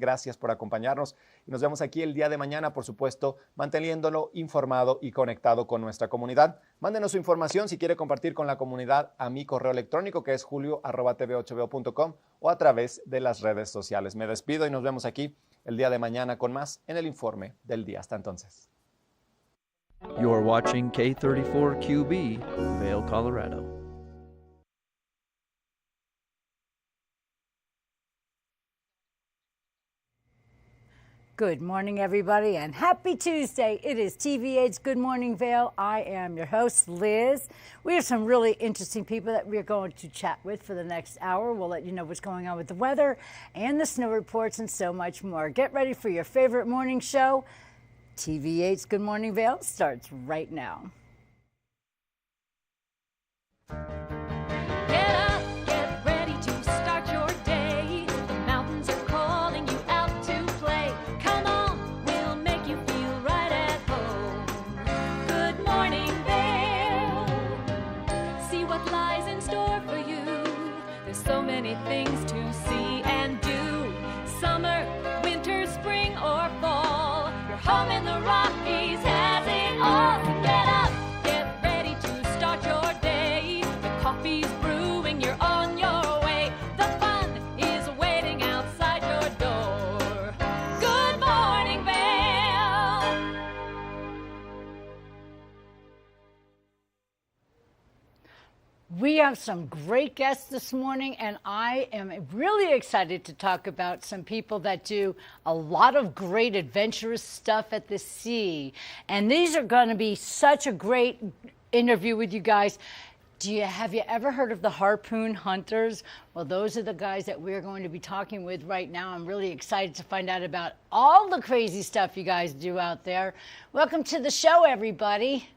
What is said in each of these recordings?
Gracias por acompañarnos y nos vemos aquí el día de mañana, por supuesto, manteniéndolo informado y conectado con nuestra comunidad. Mándenos su información si quiere compartir con la comunidad a mi correo electrónico, que es julio@tv8veo.com, o a través de las redes sociales. Me despido y nos vemos aquí el día de mañana con más en el informe del día. Hasta entonces. You're watching K34QB, Vail, Colorado. Good morning, everybody, and happy Tuesday. It is TVA's Good Morning Vail. I am your host, Liz. We have some really interesting people that we're going to chat with for the next hour. We'll let you know what's going on with the weather and the snow reports and so much more. Get ready for your favorite morning show. TVA's Good Morning Vail starts right now. Get up, get ready to start your day. The mountains are calling you out to play. Come on, we'll make you feel right at home. Good morning, Vail. See what lies in store for you. There's so many things to see and do. Summer, winter, spring, or fall. Your home in the Rockies has it all. Get up, get ready to start your day. The coffee's brewing, you're on your way. The fun is waiting outside your door. Good morning, Vail. We have some great guests this morning, and I am really excited to talk about some people that do a lot of great adventurous stuff at the sea. And these are going to be such a great interview with you guys. Have you ever heard of the harpoon hunters? Well, those are the guys that we're going to be talking with right now. I'm really excited to find out about all the crazy stuff you guys do out there. Welcome to the show, everybody.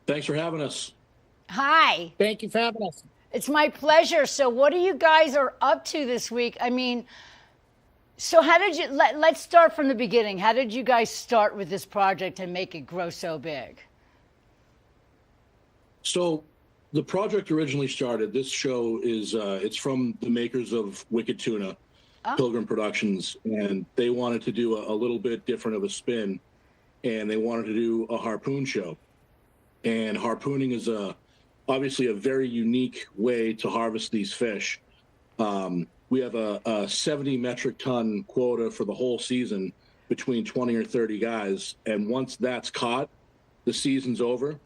Thanks for having us. Hi. Thank you for having us. It's my pleasure. So what are you guys are up to this week? I mean, so how did you, let's start from the beginning. How did you guys start with this project and make it grow so big? So the project originally started, this show is, it's from the makers of Wicked Tuna, Pilgrim Productions, and they wanted to do a little bit different of a spin, and they wanted to do a harpoon show. And harpooning is obviously a very unique way to harvest these fish. We have a 70 metric ton quota for the whole season between 20 or 30 guys. And once that's caught, the season's over.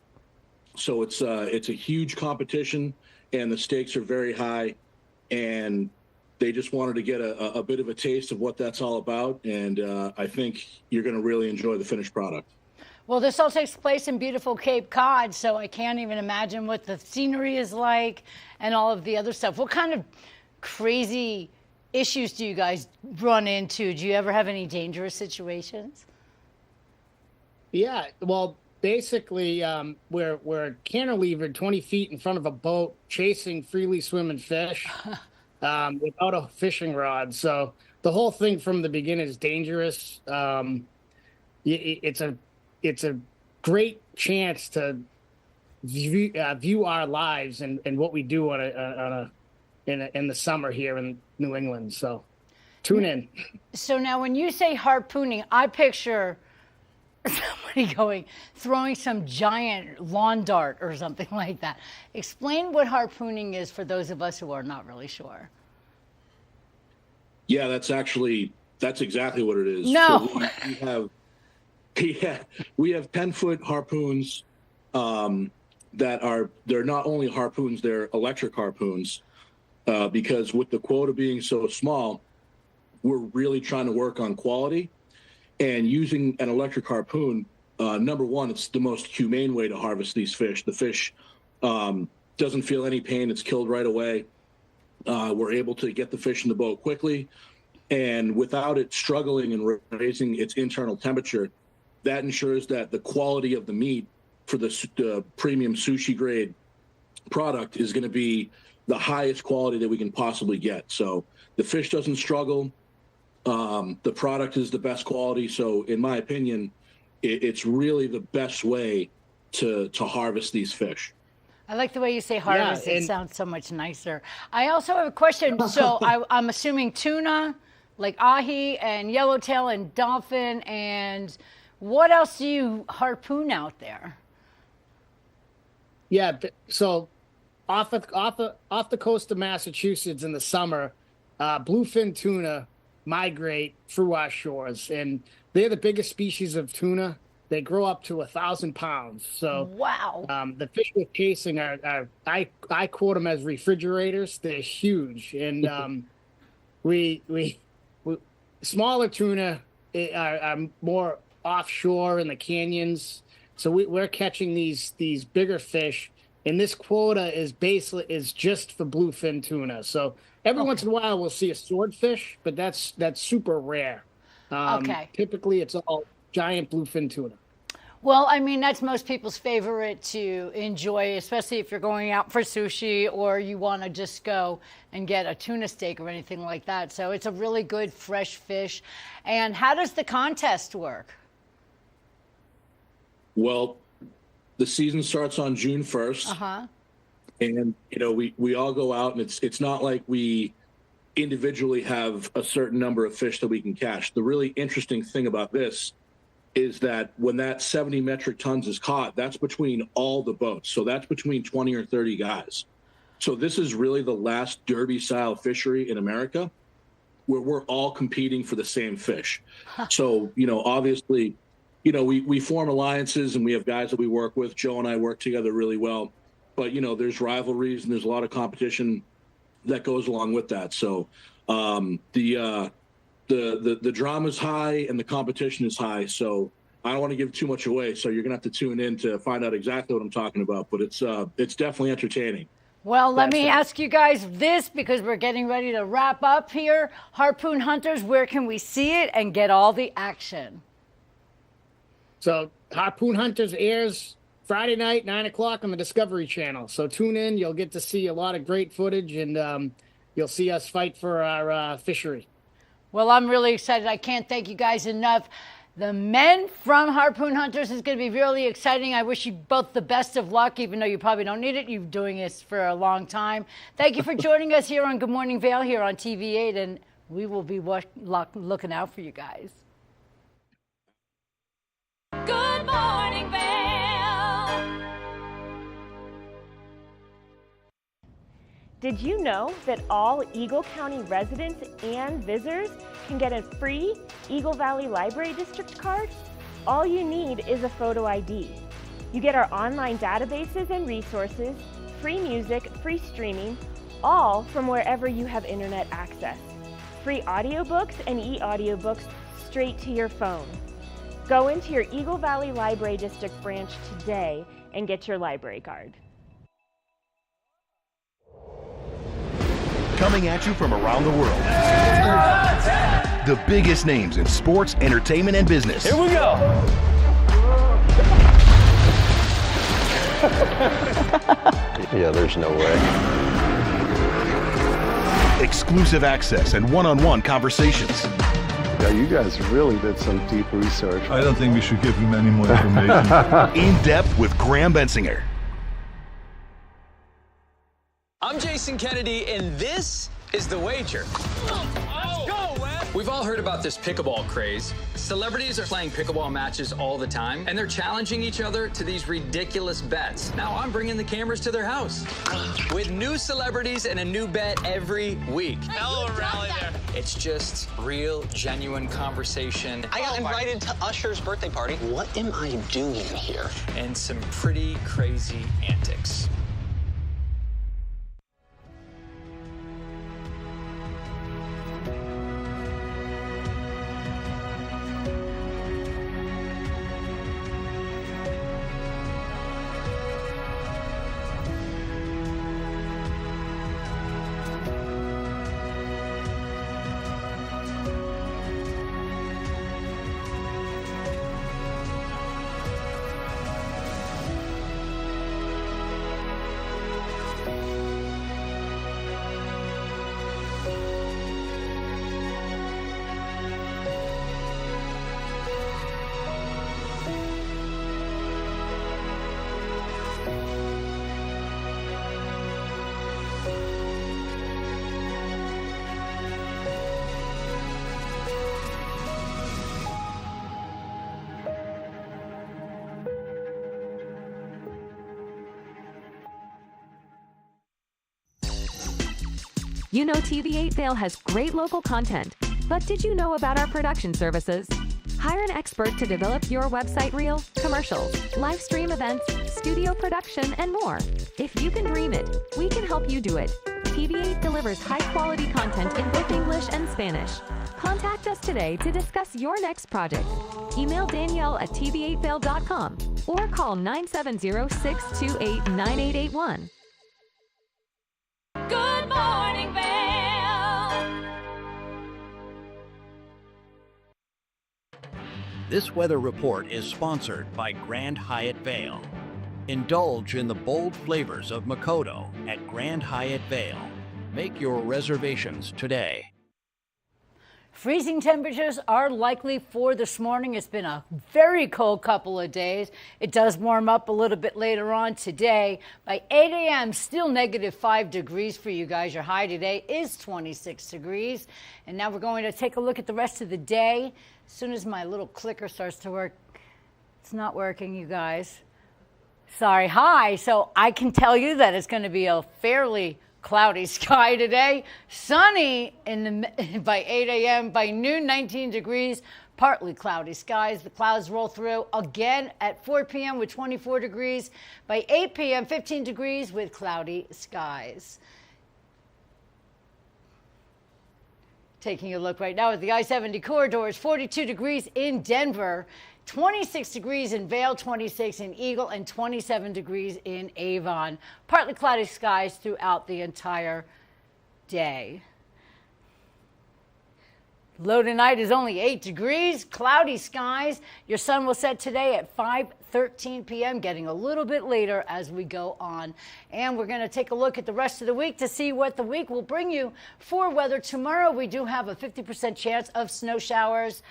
So it's a huge competition and the stakes are very high. And they just wanted to get a bit of a taste of what that's all about. And I think you're going to really enjoy the finished product. Well, this all takes place in beautiful Cape Cod, so I can't even imagine what the scenery is like and all of the other stuff. What kind of crazy issues do you guys run into? Do you ever have any dangerous situations? Yeah, well, basically, we're cantilevered 20 feet in front of a boat chasing freely swimming fish without a fishing rod. So the whole thing from the beginning is dangerous. It's a great chance to view our lives and what we do in the summer here in New England. So tune in. So now when you say harpooning, I picture somebody throwing some giant lawn dart or something like that. Explain what harpooning is for those of us who are not really sure. Yeah, that's exactly what it is. No. So we have 10-foot harpoons they're not only harpoons, they're electric harpoons because with the quota being so small, we're really trying to work on quality. And using an electric harpoon, number one, it's the most humane way to harvest these fish. The fish doesn't feel any pain. It's killed right away. We're able to get the fish in the boat quickly. And without it struggling and raising its internal temperature, that ensures that the quality of the meat for the premium sushi grade product is going to be the highest quality that we can possibly get. So the fish doesn't struggle. The product is the best quality. So in my opinion, it's really the best way to harvest these fish. I like the way you say harvest. Yeah, it sounds so much nicer. I also have a question. So I'm assuming tuna, like ahi and yellowtail and dolphin, and what else do you harpoon out there? Yeah, so off the coast of Massachusetts in the summer, bluefin tuna migrate through our shores, and they're the biggest species of tuna. They grow up to 1,000 pounds. So wow, the fish we're chasing are I quote them as refrigerators. They're huge, and we smaller tuna are more offshore in the canyons. So we're catching these bigger fish, and this quota is just for bluefin tuna. So every once in a while we'll see a swordfish, but that's super rare. Okay. Typically it's all giant bluefin tuna. Well, I mean, that's most people's favorite to enjoy, especially if you're going out for sushi or you want to just go and get a tuna steak or anything like that. So it's a really good fresh fish. And how does the contest work? Well, the season starts on June 1st. Uh-huh. And, we all go out, and it's not like we individually have a certain number of fish that we can catch. The really interesting thing about this is that when that 70 metric tons is caught, that's between all the boats. So that's between 20 or 30 guys. So this is really the last derby-style fishery in America where we're all competing for the same fish. So, obviously, we form alliances and we have guys that we work with. Joe and I work together really well. But, there's rivalries and there's a lot of competition that goes along with that. So the drama's high and the competition is high. So I don't want to give too much away. So you're going to have to tune in to find out exactly what I'm talking about. But it's definitely entertaining. Well, let me ask you guys this, because we're getting ready to wrap up here. Harpoon Hunters, where can we see it and get all the action? So Harpoon Hunters airs Friday night, 9:00 on the Discovery Channel. So tune in. You'll get to see a lot of great footage, and you'll see us fight for our fishery. Well, I'm really excited. I can't thank you guys enough. The men from Harpoon Hunters is going to be really exciting. I wish you both the best of luck, even though you probably don't need it. You've been doing this for a long time. Thank you for joining us here on Good Morning Vail here on TV8, and we will be looking out for you guys. Good morning, Vail. Did you know that all Eagle County residents and visitors can get a free Eagle Valley Library District card? All you need is a photo ID. You get our online databases and resources, free music, free streaming, all from wherever you have internet access. Free audiobooks and e-audiobooks straight to your phone. Go into your Eagle Valley Library District branch today and get your library card. Coming at you from around the world. The biggest names in sports, entertainment, and business. Here we go. Yeah, there's no way. Exclusive access and one-on-one conversations. Yeah, you guys really did some deep research. I don't think we should give him any more information. In depth with Graham Bensinger. I'm Jason Kennedy, and this is The Wager. Let's go, Wes! We've all heard about this pickleball craze. Celebrities are playing pickleball matches all the time, and they're challenging each other to these ridiculous bets. Now I'm bringing the cameras to their house with new celebrities and a new bet every week. Hell of a rally there. It's just real, genuine conversation. I got invited to Usher's birthday party. What am I doing here? And some pretty crazy antics. You know TV8 Vail has great local content, but did you know about our production services? Hire an expert to develop your website reel, commercials, live stream events, studio production, and more. If you can dream it, we can help you do it. TV8 delivers high-quality content in both English and Spanish. Contact us today to discuss your next project. Email Danielle at tv8vail.com or call 970-628-9881. Good morning, Vail. This weather report is sponsored by Grand Hyatt Vail. Indulge in the bold flavors of Makoto at Grand Hyatt Vail. Make your reservations today. Freezing temperatures are likely for this morning. It's been a very cold couple of days. It does warm up a little bit later on today. By 8 a.m., still -5 degrees for you guys. Your high today is 26 degrees. And now we're going to take a look at the rest of the day. As soon as my little clicker starts to work, it's not working, you guys. Sorry. Hi. So I can tell you that it's going to be a fairly cloudy sky today. Sunny by 8 a.m. By noon, 19 degrees. Partly cloudy skies. The clouds roll through again at 4 p.m. with 24 degrees. By 8 p.m., 15 degrees with cloudy skies. Taking a look right now at the I-70 corridors, 42 degrees in Denver, 26 degrees in Vail, 26 in Eagle, and 27 degrees in Avon. Partly cloudy skies throughout the entire day. Low tonight is only 8 degrees, cloudy skies. Your sun will set today at 5:13 p.m., getting a little bit later as we go on. And we're going to take a look at the rest of the week to see what the week will bring you for weather. Tomorrow, we do have a 50% chance of snow showers.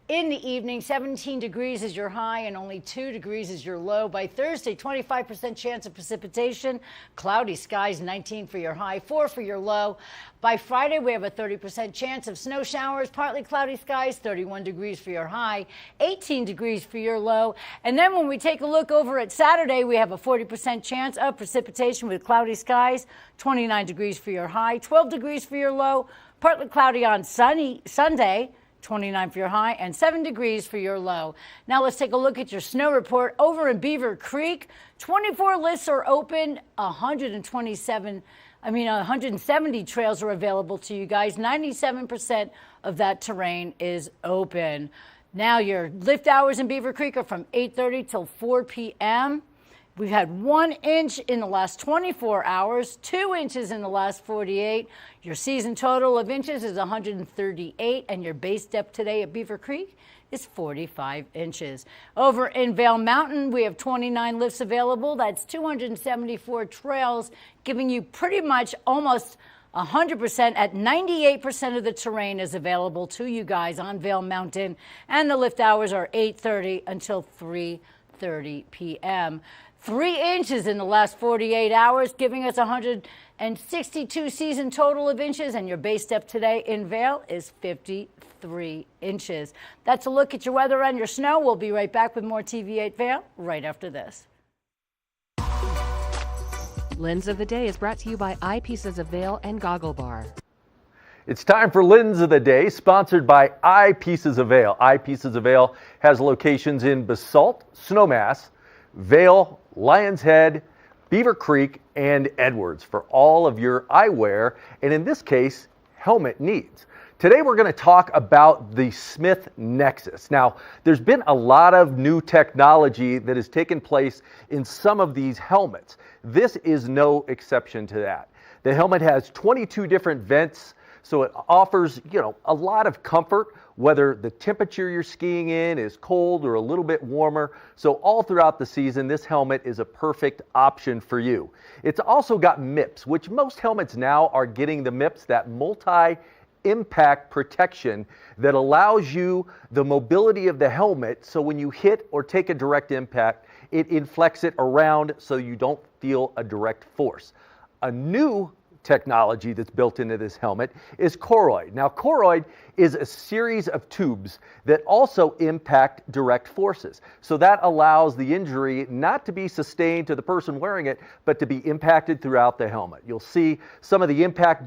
In the evening, 17 degrees is your high and only 2 degrees is your low. By Thursday, 25% chance of precipitation. Cloudy skies, 19 for your high, 4 for your low. By Friday, we have a 30% chance of snow showers, partly cloudy skies, 31 degrees for your high, 18 degrees for your low. And then when we take a look over at Saturday, we have a 40% chance of precipitation with cloudy skies, 29 degrees for your high, 12 degrees for your low, partly cloudy on Sunday, 29 for your high, and 7 degrees for your low. Now let's take a look at your snow report over in Beaver Creek. 24 lists are open, 170 trails are available to you guys. 97% of that terrain is open. Now your lift hours in Beaver Creek are from 8:30 till 4 p.m. We've had 1 inch in the last 24 hours, 2 inches in the last 48. Your season total of inches is 138, and your base depth today at Beaver Creek is 45 inches. Over in Vail Mountain, we have 29 lifts available. That's 274 trails, giving you pretty much almost 100% at 98% of the terrain is available to you guys on Vail Mountain, and the lift hours are 8:30 until 3:30 p.m. 3 inches in the last 48 hours, giving us 162 season total of inches, and your base depth today in Vail is 53 inches. That's a look at your weather and your snow. We'll be right back with more TV8 Vail right after this. Lens of the Day is brought to you by Eyepieces of Vail and Goggle Bar. It's time for Lens of the Day, sponsored by Eyepieces of Vail. Eyepieces of Vail has locations in Basalt, Snowmass, Vail, Lions Head, Beaver Creek, and Edwards for all of your eyewear, and in this case, helmet needs. Today we're going to talk about the Smith Nexus. Now, there's been a lot of new technology that has taken place in some of these helmets. This is no exception to that. The helmet has 22 different vents, so it offers, a lot of comfort, whether the temperature you're skiing in is cold or a little bit warmer. So all throughout the season, this helmet is a perfect option for you. It's also got MIPS, which most helmets now are getting the MIPS, that multi-impact protection that allows you the mobility of the helmet, so when you hit or take a direct impact, it inflects it around so you don't feel a direct force. A new technology that's built into this helmet is Choroid. Now, Choroid is a series of tubes that also impact direct forces. So that allows the injury not to be sustained to the person wearing it, but to be impacted throughout the helmet. You'll see some of the impact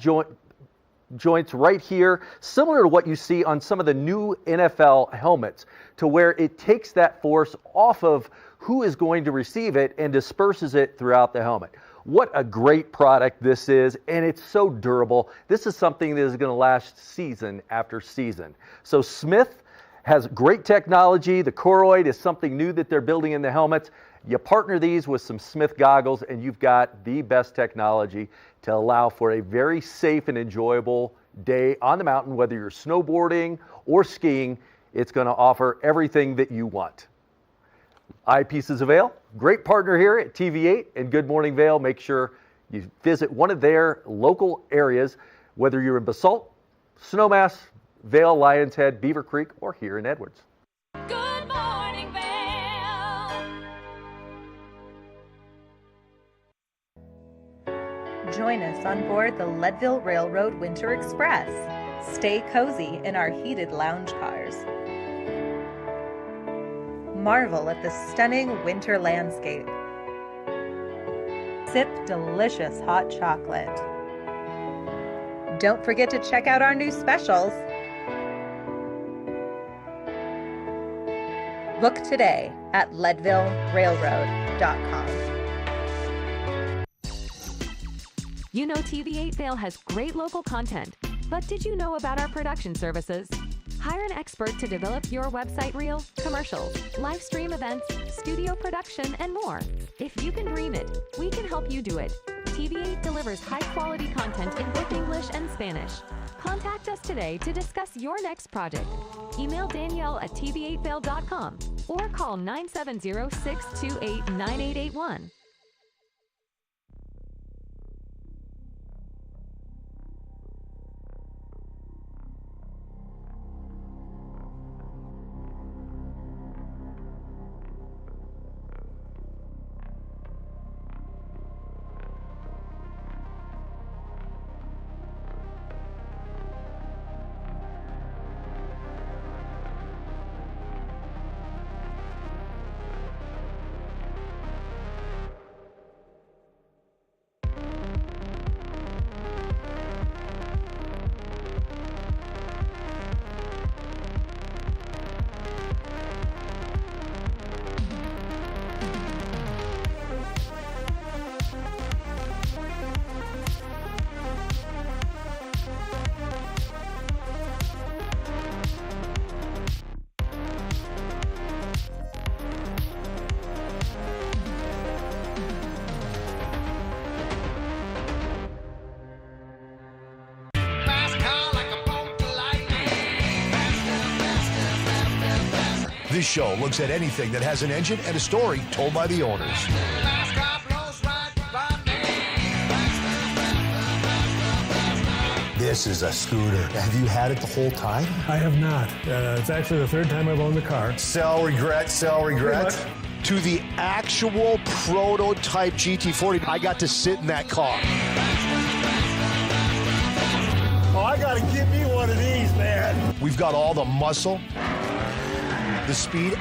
joints right here, similar to what you see on some of the new NFL helmets, to where it takes that force off of who is going to receive it and disperses it throughout the helmet. What a great product this is, and it's so durable. This is something that is going to last season after season. So Smith has great technology. The Choroid is something new that they're building in the helmets. You partner these with some Smith goggles, and you've got the best technology to allow for a very safe and enjoyable day on the mountain, whether you're snowboarding or skiing. It's going to offer everything that you want. Eyepieces of Vail, great partner here at TV8 and Good Morning Vail. Make sure you visit one of their local areas, whether you're in Basalt, Snowmass, Vail, Lions Head, Beaver Creek, or here in Edwards. Good morning, Vail. Join us on board the Leadville Railroad Winter Express. Stay cozy in our heated lounge cars. Marvel at the stunning winter landscape. Sip delicious hot chocolate. Don't forget to check out our new specials. Book today at leadvillerailroad.com. You know TV8 Vail has great local content, but did you know about our production services? Hire an expert to develop your website reel, commercials, live stream events, studio production, and more. If you can dream it, we can help you do it. TV8 delivers high-quality content in both English and Spanish. Contact us today to discuss your next project. Email Danielle at tv8vail.com or call 970-628-9881. This show looks at anything that has an engine and a story told by the owners. This is a scooter. Have you had it the whole time? I have not. It's actually the third time I've owned the car. Sell, regret, sell, regret. To the actual prototype GT40, I got to sit in that car. Oh, I gotta get me one of these, man. We've got all the muscle, the speed,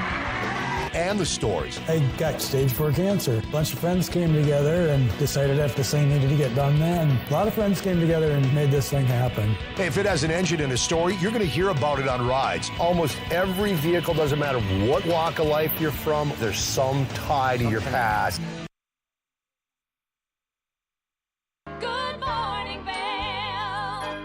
and the stories. I got stage 4 cancer. A bunch of friends came together and decided that this thing needed to get done then. A lot of friends came together and made this thing happen. Hey, if it has an engine and a story, you're going to hear about it on rides. Almost every vehicle, doesn't matter what walk of life you're from, there's some tie to your past. Good morning, Vail.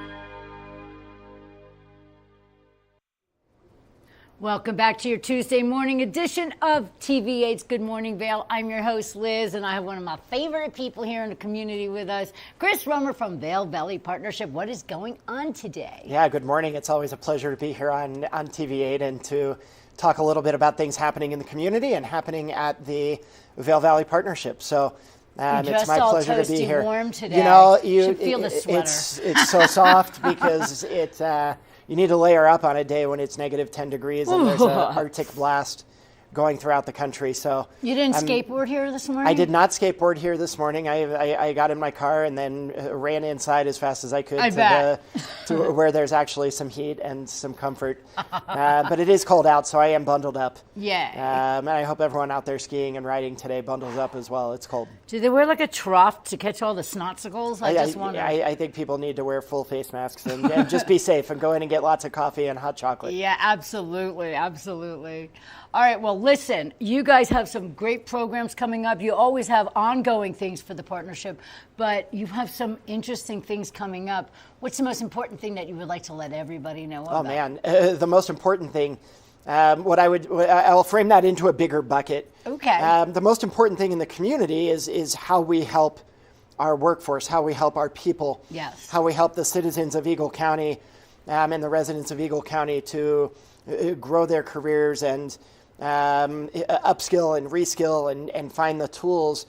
Welcome back to your Tuesday morning edition of TV8's Good Morning Vail. I'm your host, Liz, and I have one of my favorite people here in the community with us, Chris Romer from Vail Valley Partnership. What is going on today? Yeah, good morning. It's always a pleasure to be here on TV8 and to talk a little bit about things happening in the community and happening at the Vail Valley Partnership. So it's my pleasure to be here. Warm today. You know, should feel the sweater. It's so soft because you need to layer up on a day when it's negative 10 degrees and there's an Arctic blast going throughout the country. So you didn't skateboard here this morning? I did not skateboard here this morning. I got in my car and then ran inside as fast as I could to where there's actually some heat and some comfort. But it is cold out, so I am bundled up. Yeah. And I hope everyone out there skiing and riding today bundles up as well. It's cold. Do they wear like a trough to catch all the snotsicles? I just wonder. I think people need to wear full face masks and just be safe and go in and get lots of coffee and hot chocolate. Yeah, absolutely. Absolutely. All right, well, listen, you guys have some great programs coming up. You always have ongoing things for the partnership, but you have some interesting things coming up. What's the most important thing that you would like to let everybody know about? Oh, man. The most important thing, I'll frame that into a bigger bucket. Okay. The most important thing in the community is how we help our workforce, how we help our people, yes, how we help the citizens of Eagle County and the residents of Eagle County to grow their careers and upskill and reskill and find the tools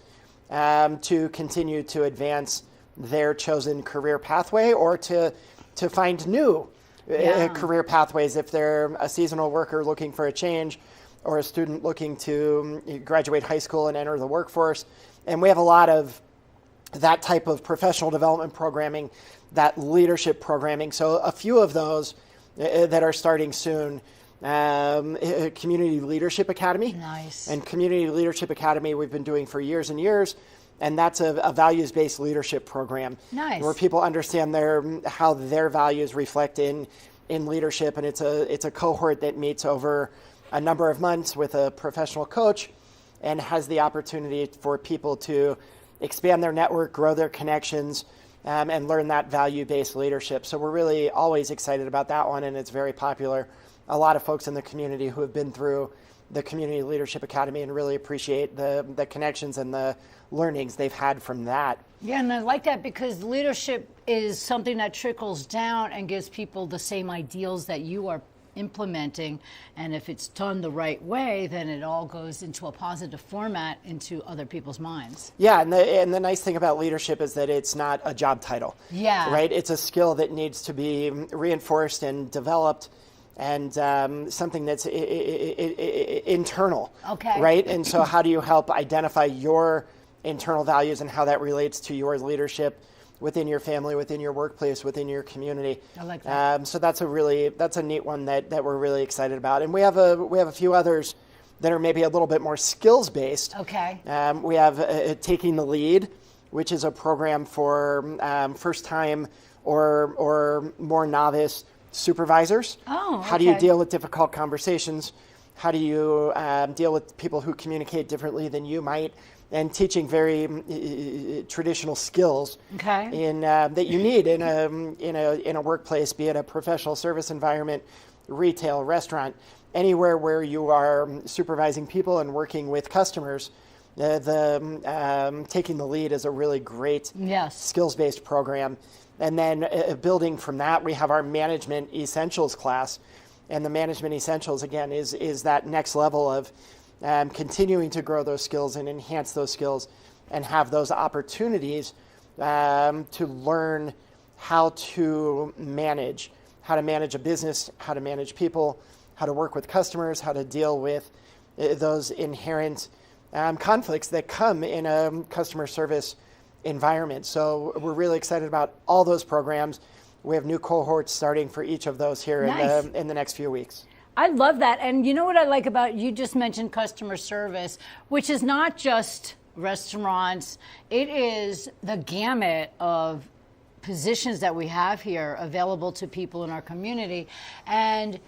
to continue to advance their chosen career pathway or to find new career pathways if they're a seasonal worker looking for a change or a student looking to graduate high school and enter the workforce. And we have a lot of that type of professional development programming, that leadership programming. So a few of those that are starting soon. Community Leadership Academy. Nice. And Community Leadership Academy we've been doing for years and years, and that's a values-based leadership program. Nice. Where people understand how their values reflect in leadership, and it's a cohort that meets over a number of months with a professional coach and has the opportunity for people to expand their network, grow their connections, and learn that value-based leadership. So we're really always excited about that one, and it's very popular. A lot of folks in the community who have been through the Community Leadership Academy and really appreciate the connections and the learnings they've had from that. Yeah, and I like that because leadership is something that trickles down and gives people the same ideals that you are implementing. And if it's done the right way, then it all goes into a positive format into other people's minds. Yeah, and the nice thing about leadership is that it's not a job title. Yeah. Right? It's a skill that needs to be reinforced and developed, and something that's internal, okay, right? And so how do you help identify your internal values and how that relates to your leadership within your family, within your workplace, within your community? I like that. So that's a neat one that we're really excited about. And we have a few others that are maybe a little bit more skills based. Okay. We have Taking the Lead, which is a program for first time or more novice supervisors. Oh, okay. How do you deal with difficult conversations? How do you deal with people who communicate differently than you might? And teaching very traditional skills in that you need in a workplace, be it a professional service environment, retail, restaurant, anywhere where you are supervising people and working with customers. Taking the Lead is a really great skills-based program. And then building from that, we have our Management Essentials class. And the Management Essentials, again, is that next level of continuing to grow those skills and enhance those skills and have those opportunities to learn how to manage a business, how to manage people, how to work with customers, how to deal with those inherent conflicts that come in a customer service environment. So we're really excited about all those programs. We have new cohorts starting for each of those here in the next few weeks. I love that. And you know what I like about, you just mentioned customer service, which is not just restaurants. It is the gamut of positions that we have here available to people in our community. And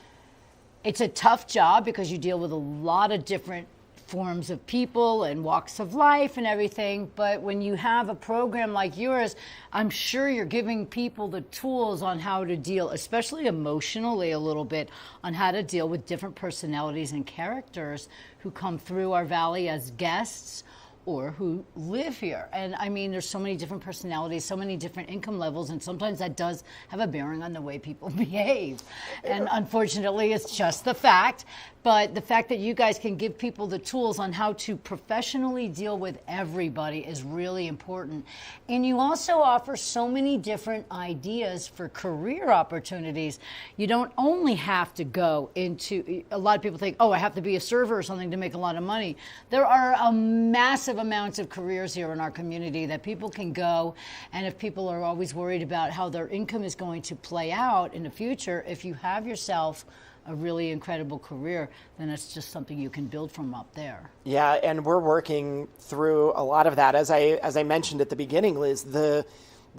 it's a tough job because you deal with a lot of different forms of people and walks of life and everything. But when you have a program like yours, I'm sure you're giving people the tools on how to deal, especially emotionally a little bit, on how to deal with different personalities and characters who come through our valley as guests or who live here. And I mean, there's so many different personalities, so many different income levels, and sometimes that does have a bearing on the way people behave. And unfortunately, it's just the fact. But the fact that you guys can give people the tools on how to professionally deal with everybody is really important. And you also offer so many different ideas for career opportunities. You don't only have to go into, a lot of people think, oh, I have to be a server or something to make a lot of money. There are a massive amounts of careers here in our community that people can go, and if people are always worried about how their income is going to play out in the future, if you have yourself a really incredible career, then it's just something you can build from up there. Yeah, and we're working through a lot of that. As I mentioned at the beginning, Liz, the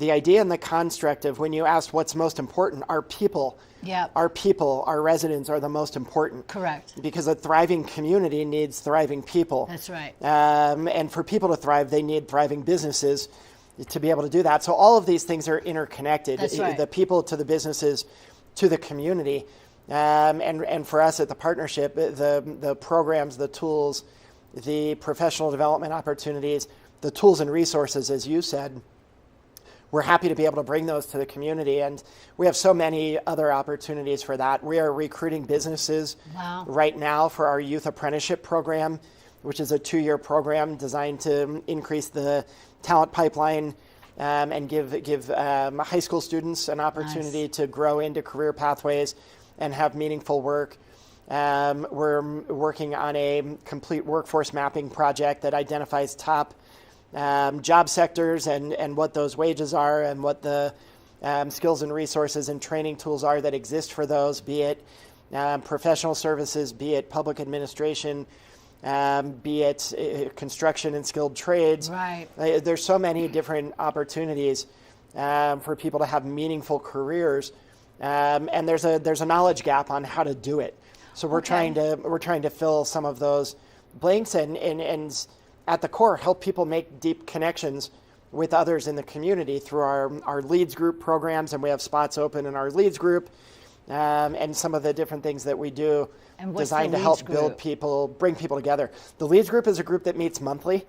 idea and the construct of when you asked what's most important, our people. Yeah. Our people, our residents are the most important. Correct. Because a thriving community needs thriving people. That's right. And for people to thrive, they need thriving businesses to be able to do that. So all of these things are interconnected. That's right. The people to the businesses to the community. And for us at the partnership, the programs, the tools, the professional development opportunities, the tools and resources, as you said, we're happy to be able to bring those to the community. And we have so many other opportunities for that. We are recruiting businesses right now for our youth apprenticeship program, which is a 2-year program designed to increase the talent pipeline and give high school students an opportunity to grow into career pathways and have meaningful work. We're working on a complete workforce mapping project that identifies top job sectors and what those wages are and what the skills and resources and training tools are that exist for those, be it professional services, be it public administration, be it construction and skilled trades. Right. There's so many different opportunities for people to have meaningful careers. And there's a knowledge gap on how to do it. So we're trying to fill some of those blanks and at the core help people make deep connections with others in the community through our Leads Group programs, and we have spots open in our Leads Group and some of the different things that we do designed to help build people, bring people together. The Leads Group is a group that meets monthly,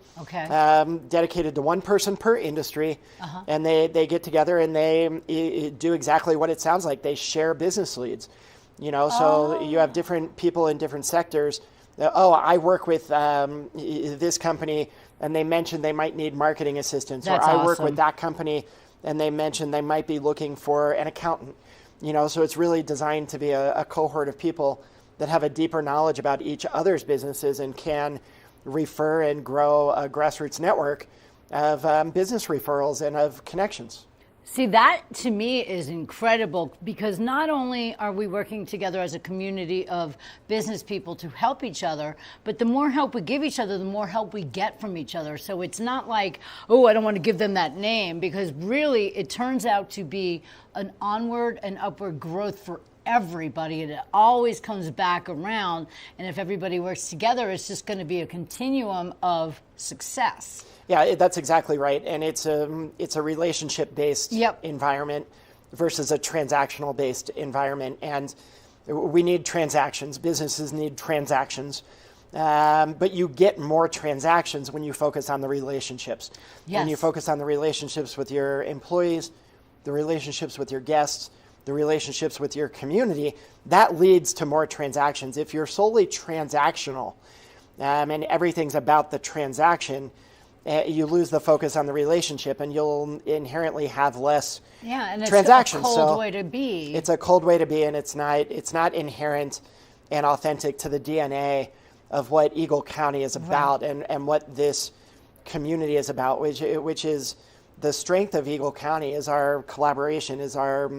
dedicated to one person per industry, and they get together and they do exactly what it sounds like. They share business leads, so you have different people in different sectors. I work with this company, and they mentioned they might need marketing assistance. That's or I work with that company, and they mentioned they might be looking for an accountant. So it's really designed to be a cohort of people that have a deeper knowledge about each other's businesses and can refer and grow a grassroots network of business referrals and of connections. See, that to me is incredible, because not only are we working together as a community of business people to help each other, but the more help we give each other, the more help we get from each other. So it's not like, oh, I don't want to give them that name, because really it turns out to be an onward and upward growth for everybody, and it always comes back around. And if everybody works together, it's just going to be a continuum of success. Yeah, that's exactly right. And it's a relationship-based environment versus a transactional-based environment. And we need transactions. Businesses need transactions. But you get more transactions when you focus on the relationships. Yes. When you focus on the relationships with your employees, the relationships with your guests, the relationships with your community, that leads to more transactions. If you're solely transactional and everything's about the transaction, you lose the focus on the relationship, and you'll inherently have less transactions. It's a cold way to be. It's a cold way to be, and it's not inherent and authentic to the DNA of what Eagle County is about and what this community is about, which is the strength of Eagle County is our collaboration, is our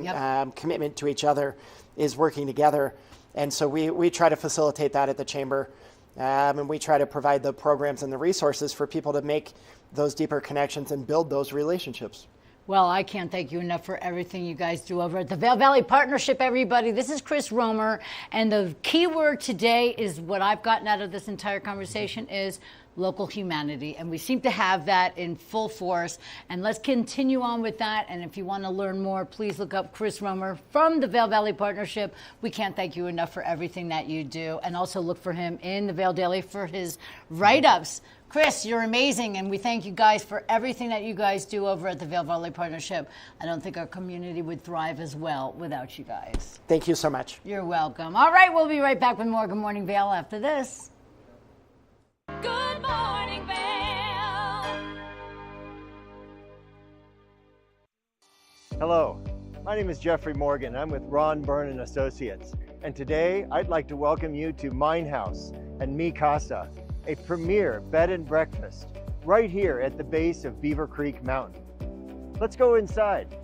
commitment to each other, is working together. And so we try to facilitate that at the Chamber. And we try to provide the programs and the resources for people to make those deeper connections and build those relationships. Well, I can't thank you enough for everything you guys do over at the Vail Valley Partnership, everybody. This is Chris Romer, and the key word today is what I've gotten out of this entire conversation is local humanity. And we seem to have that in full force. And let's continue on with that. And if you want to learn more, please look up Chris Romer from the Vail Valley Partnership. We can't thank you enough for everything that you do. And also look for him in the Vail Daily for his write-ups. Chris, you're amazing, and we thank you guys for everything that you guys do over at the Vail Valley Partnership. I don't think our community would thrive as well without you guys. Thank you so much. You're welcome. All right, we'll be right back with more Good Morning Vail after this. Good morning, Vail. Hello, my name is Jeffrey Morgan. I'm with Ron Byrne and Associates, and today I'd like to welcome you to Mine House and Mi Casa, a premier bed and breakfast right here at the base of Beaver Creek Mountain. Let's go inside.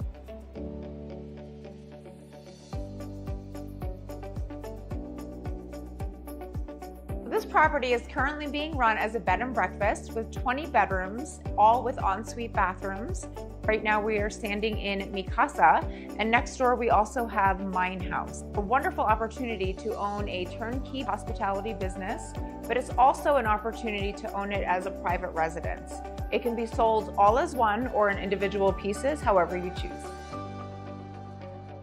This property is currently being run as a bed and breakfast with 20 bedrooms, all with ensuite bathrooms. Right now we are standing in Mi Casa, and next door we also have Mine House. A wonderful opportunity to own a turnkey hospitality business, but it's also an opportunity to own it as a private residence. It can be sold all as one or in individual pieces, however you choose.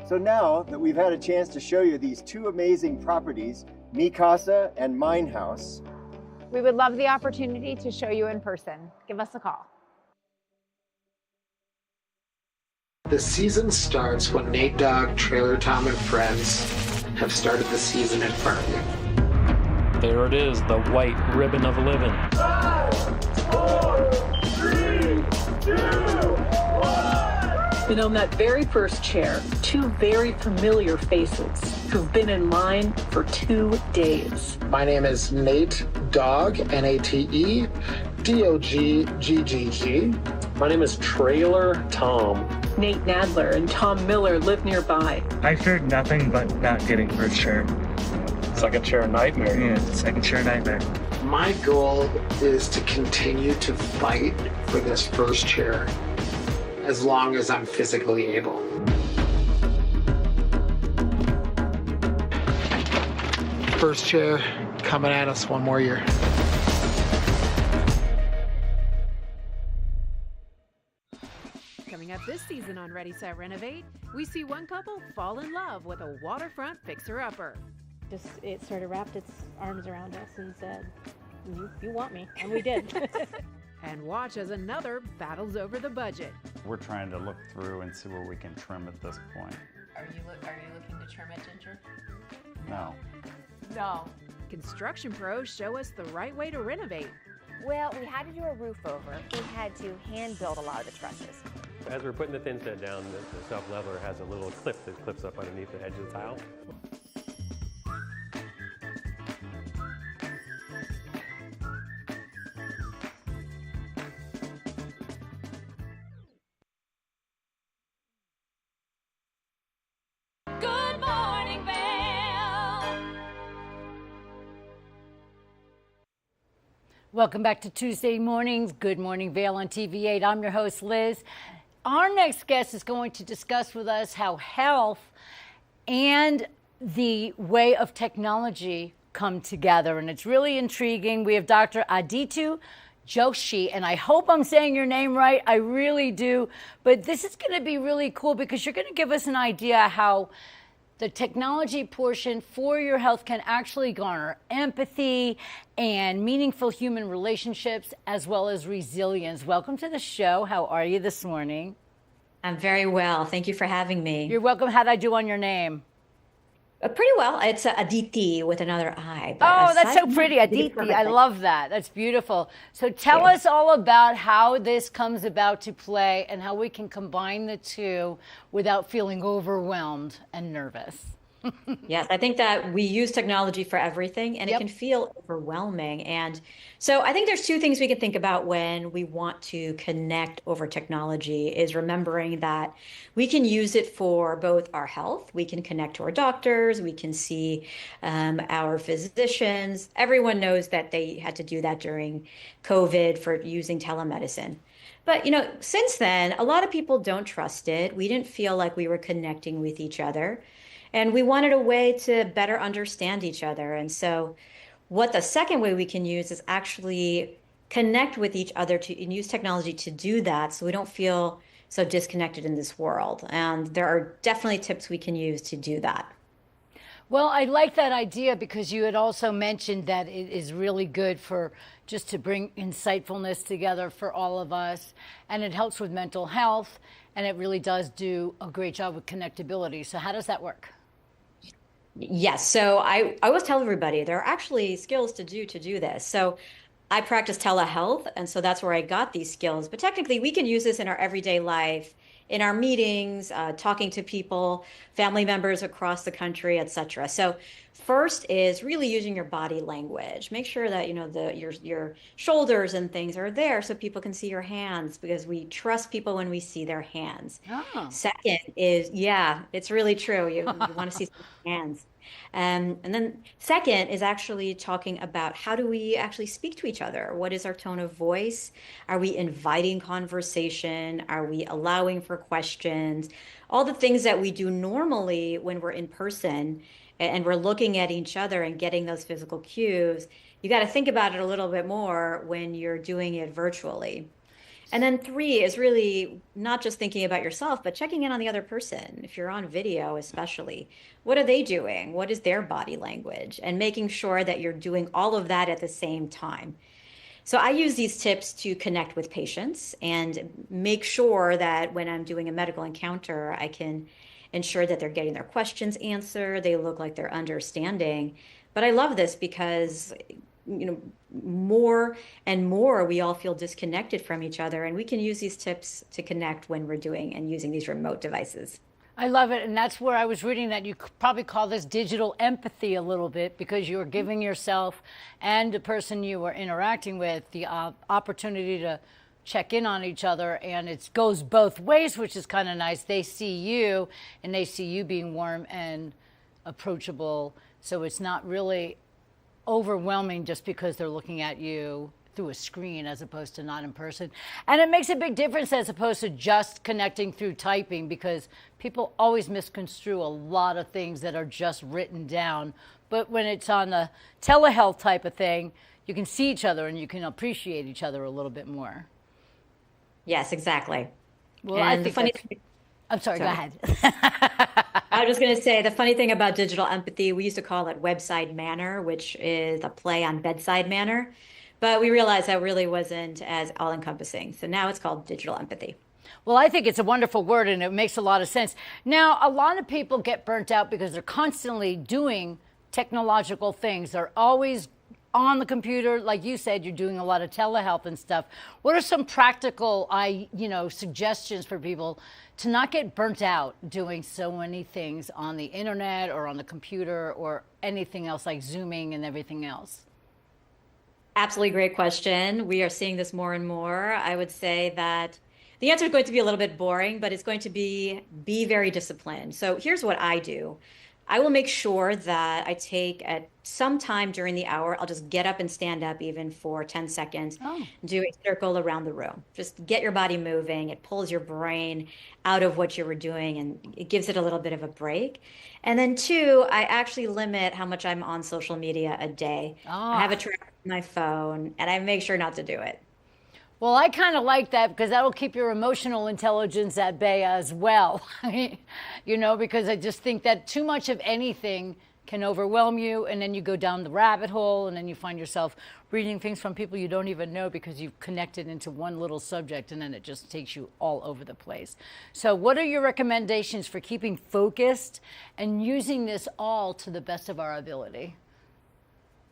So now that we've had a chance to show you these two amazing properties, Mi Casa and Mine House, We would love the opportunity to show you in person. Give us a call. The season starts when Nate Dogg, Trailer Tom, and friends have started the season in front of you. There it is, the white ribbon of living. 5, 4, 3, 2, 1. And on that very first chair, two very familiar faces who've been in line for 2 days. My name is Nate Dogg, N-A-T-E, D-O-G-G-G-G. My name is Trailer Tom. Nate Nadler and Tom Miller live nearby. I feared nothing but not getting first chair. Second chair nightmare. Yeah, second chair nightmare. My goal is to continue to fight for this first chair as long as I'm physically able. First chair coming at us one more year. Coming up this season on Ready, Set, Renovate, we see one couple fall in love with a waterfront fixer-upper. Just it sort of wrapped its arms around us and said, you want me, and we did. And watch as another battles over the budget. We're trying to look through and see where we can trim at this point. Are you looking to trim it, Ginger? No. No. Construction pros show us the right way to renovate. Well, we had to do a roof over. We had to hand build a lot of the trusses. As we're putting the thin set down, the self-leveler has a little clip that clips up underneath the edge of the tile. Good morning, Vail. Welcome back to Tuesday mornings. Good Morning Vail on TV8. I'm your host, Liz. Our next guest is going to discuss with us how health and the way of technology come together. And it's really intriguing. We have Dr. Aditu Joshi, and I hope I'm saying your name right. I really do. But this is going to be really cool because you're going to give us an idea how the technology portion for your health can actually garner empathy and meaningful human relationships as well as resilience. Welcome to the show. How are you this morning? I'm very well. Thank you for having me. You're welcome. How'd I do on your name? Pretty well. It's Aditi with another I. Oh, that's so pretty. Aditi. I love that. That's beautiful. So tell us all about how this comes about to play and how we can combine the two without feeling overwhelmed and nervous. Yes, I think that we use technology for everything and it can feel overwhelming. And so I think there's two things we can think about when we want to connect over technology is remembering that we can use it for both our health. We can connect to our doctors. We can see our physicians. Everyone knows that they had to do that during COVID for using telemedicine. But, you know, since then, a lot of people don't trust it. We didn't feel like we were connecting with each other. And we wanted a way to better understand each other. And so what the second way we can use is actually connect with each other and use technology to do that so we don't feel so disconnected in this world. And there are definitely tips we can use to do that. Well, I like that idea because you had also mentioned that it is really good for just to bring insightfulness together for all of us. And it helps with mental health. And it really does do a great job with connectability. So how does that work? Yes. So I always tell everybody there are actually skills to do this. So I practice telehealth, and so that's where I got these skills. But technically, we can use this in our everyday life, in our meetings, talking to people, family members across the country, etc. So first is really using your body language. Make sure that your shoulders and things are there so people can see your hands, because we trust people when we see their hands. Oh. Second is, yeah, it's really true. You want to see some hands. And then second is actually talking about how do we actually speak to each other? What is our tone of voice? Are we inviting conversation? Are we allowing for questions? All the things that we do normally when we're in person and we're looking at each other and getting those physical cues. You got to think about it a little bit more when you're doing it virtually. And then 3 is really not just thinking about yourself, but checking in on the other person. If you're on video, especially, what are they doing? What is their body language? And making sure that you're doing all of that at the same time. So I use these tips to connect with patients and make sure that when I'm doing a medical encounter, I can ensure that they're getting their questions answered. They look like they're understanding. But I love this because more and more we all feel disconnected from each other, and we can use these tips to connect when we're doing and using these remote devices. I love it. And that's where I was reading that you could probably call this digital empathy a little bit, because you're giving yourself and the person you are interacting with the opportunity to check in on each other. And it goes both ways, which is kind of nice. They see you and they see you being warm and approachable. So it's not really overwhelming just because they're looking at you through a screen as opposed to not in person. And it makes a big difference as opposed to just connecting through typing, because people always misconstrue a lot of things that are just written down. But when it's on the telehealth type of thing, you can see each other and you can appreciate each other a little bit more. Yes, exactly. Well, and I think I'm sorry, go ahead. I was going to say, the funny thing about digital empathy, we used to call it webside manner, which is a play on bedside manner. But we realized that really wasn't as all-encompassing. So now it's called digital empathy. Well, I think it's a wonderful word, and it makes a lot of sense. Now, a lot of people get burnt out because they're constantly doing technological things. They're always on the computer. Like you said, you're doing a lot of telehealth and stuff. What are some practical, suggestions for people to not get burnt out doing so many things on the internet or on the computer or anything else like Zooming and everything else? Absolutely great question. We are seeing this more and more. I would say that the answer is going to be a little bit boring, but it's going to be very disciplined. So here's what I do. I will make sure that I take at some time during the hour, I'll just get up and stand up even for 10 seconds, do a circle around the room. Just get your body moving. It pulls your brain out of what you were doing and it gives it a little bit of a break. And then 2, I actually limit how much I'm on social media a day. I have a tracker on my phone and I make sure not to do it. Well, I kind of like that because that'll keep your emotional intelligence at bay as well, because I just think that too much of anything can overwhelm you, and then you go down the rabbit hole, and then you find yourself reading things from people you don't even know because you've connected into one little subject, and then it just takes you all over the place. So what are your recommendations for keeping focused and using this all to the best of our ability?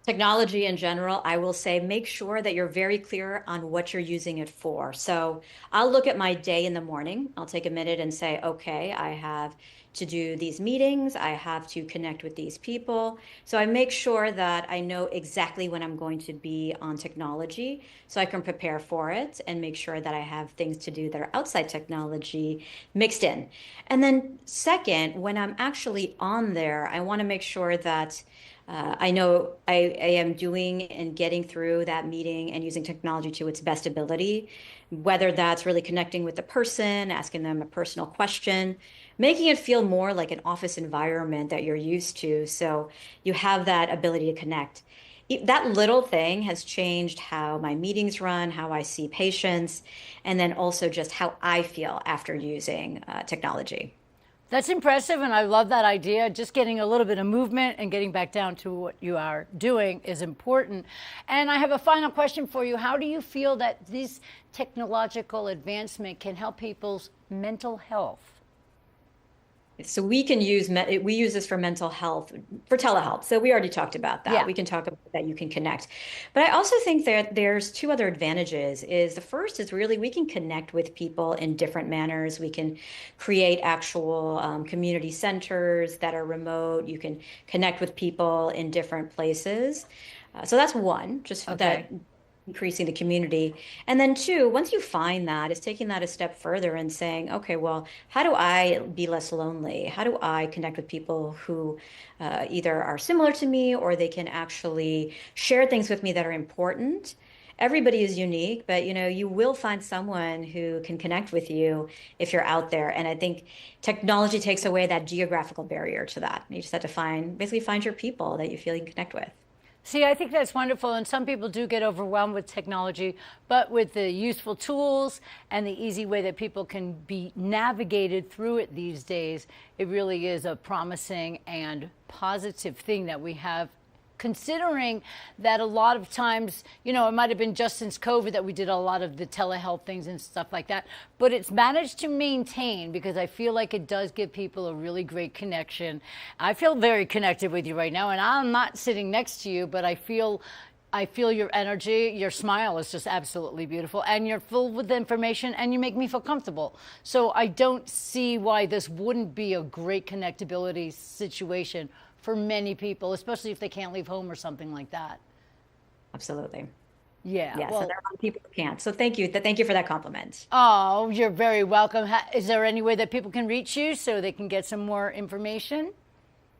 Technology in general, I will say, make sure that you're very clear on what you're using it for. So I'll look at my day in the morning. I'll take a minute and say, okay, I have to do these meetings. I have to connect with these people. So I make sure that I know exactly when I'm going to be on technology so I can prepare for it and make sure that I have things to do that are outside technology mixed in. And then second, when I'm actually on there, I want to make sure that I know I am doing and getting through that meeting and using technology to its best ability, whether that's really connecting with the person, asking them a personal question, making it feel more like an office environment that you're used to, so you have that ability to connect. that little thing has changed how my meetings run, how I see patients, and then also just how I feel after using technology. That's impressive, and I love that idea. Just getting a little bit of movement and getting back down to what you are doing is important. And I have a final question for you. How do you feel that this technological advancement can help people's mental health? So we can use this for mental health, for telehealth. So we already talked about that. Yeah. We can talk about that. You can connect. But I also think that there's two other advantages. Is the first is really we can connect with people in different manners. We can create actual community centers that are remote. You can connect with people in different places. So that's one, just that increasing the community. And then two, once you find that, is taking that a step further and saying, okay, well, how do I be less lonely? How do I connect with people who either are similar to me or they can actually share things with me that are important? Everybody is unique, but you will find someone who can connect with you if you're out there. And I think technology takes away that geographical barrier to that. You just have to basically find your people that you feel you can connect with. See, I think that's wonderful, and some people do get overwhelmed with technology, but with the useful tools and the easy way that people can be navigated through it these days, it really is a promising and positive thing that we have, considering that a lot of times, it might have been just since COVID that we did a lot of the telehealth things and stuff like that, but it's managed to maintain because I feel like it does give people a really great connection. I feel very connected with you right now, and I'm not sitting next to you, but I feel your energy. Your smile is just absolutely beautiful, and you're full with information, and you make me feel comfortable. So I don't see why this wouldn't be a great connectability situation for many people, especially if they can't leave home or something like that. Absolutely. Yeah. Yes, Well, and there are a lot of people who can't. So thank you. Thank you for that compliment. oh, you're very welcome. Is there any way that people can reach you so they can get some more information?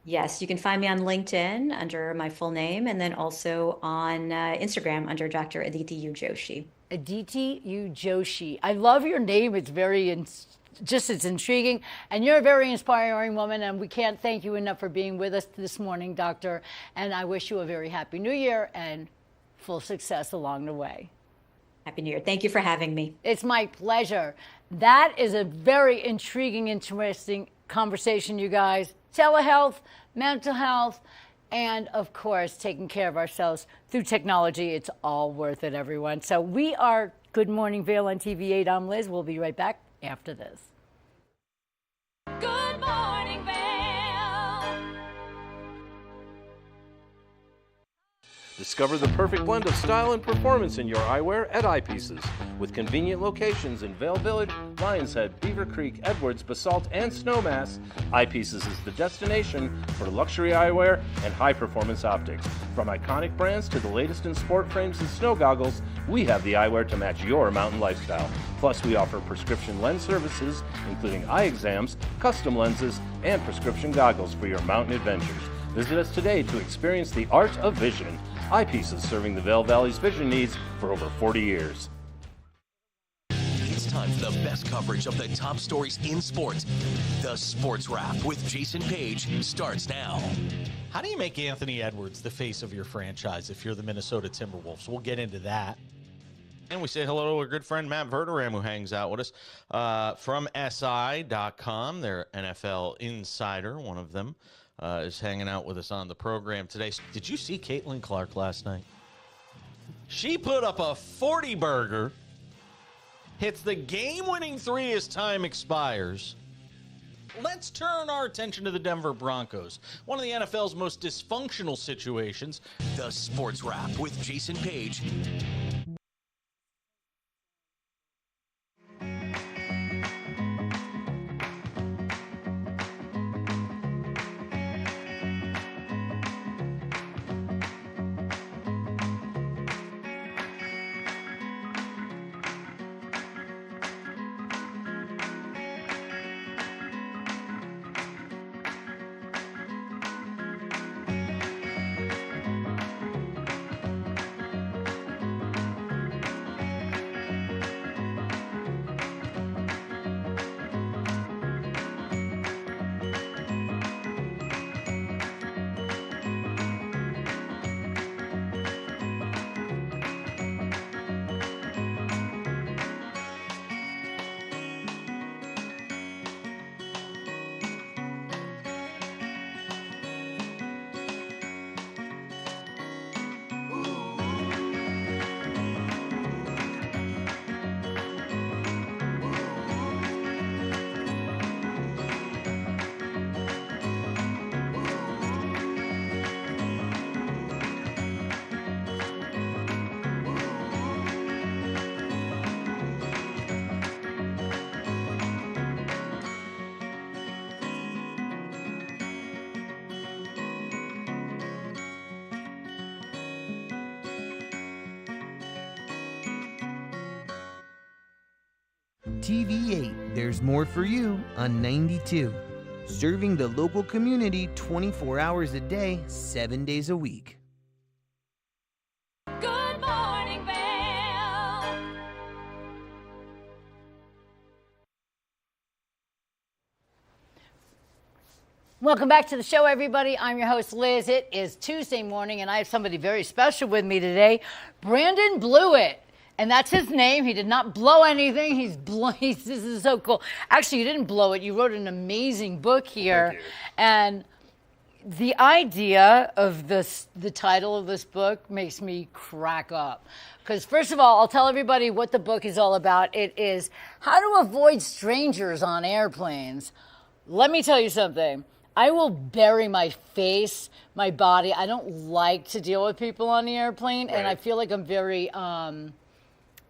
Yes, you can find me on LinkedIn under my full name, and then also on Instagram under Dr. Aditi U. Joshi. Aditi U. Joshi. I love your name. It's very it's intriguing, and you're a very inspiring woman, and we can't thank you enough for being with us this morning, Doctor, and I wish you a very happy new year and full success along the way. Happy New Year. Thank you for having me. It's my pleasure. That is a very intriguing, interesting conversation, you guys. Telehealth, mental health, and of course, taking care of ourselves through technology. It's all worth it, everyone. So we are Good Morning Vail on TV8. I'm Liz. We'll be right back after this. Good morning, Vail. Discover the perfect blend of style and performance in your eyewear at Eyepieces. With convenient locations in Vail Village, Lions Head, Beaver Creek, Edwards, Basalt, and Snowmass, Eyepieces is the destination for luxury eyewear and high-performance optics. From iconic brands to the latest in sport frames and snow goggles, we have the eyewear to match your mountain lifestyle. Plus, we offer prescription lens services, including eye exams, custom lenses, and prescription goggles for your mountain adventures. Visit us today to experience the art of vision. Eyepieces, serving the Vail Valley's vision needs for over 40 years. It's time for the best coverage of the top stories in sports. The Sports Wrap with Jason Page starts now. How do you make Anthony Edwards the face of your franchise if you're the Minnesota Timberwolves? We'll get into that. And we say hello to our good friend Matt Verderam, who hangs out with us from SI.com. They're NFL insider, one of them. Is hanging out with us on the program today. Did you see Caitlin Clark last night? She put up a 40-burger, hits the game-winning three as time expires. Let's turn our attention to the Denver Broncos, one of the NFL's most dysfunctional situations. The Sports Wrap with Jason Page. TV8, there's more for you on 92. Serving the local community 24 hours a day, 7 days a week. Good morning, Vail. Welcome back to the show, everybody. I'm your host, Liz. It is Tuesday morning, and I have somebody very special with me today. Brandon Blewett. And that's his name. He did not blow anything. This is so cool. Actually, you didn't blow it. You wrote an amazing book here. And the idea of the title of this book makes me crack up. Because first of all, I'll tell everybody what the book is all about. It is how to avoid strangers on airplanes. Let me tell you something. I will bury my face, my body. I don't like to deal with people on the airplane. And I feel like I'm very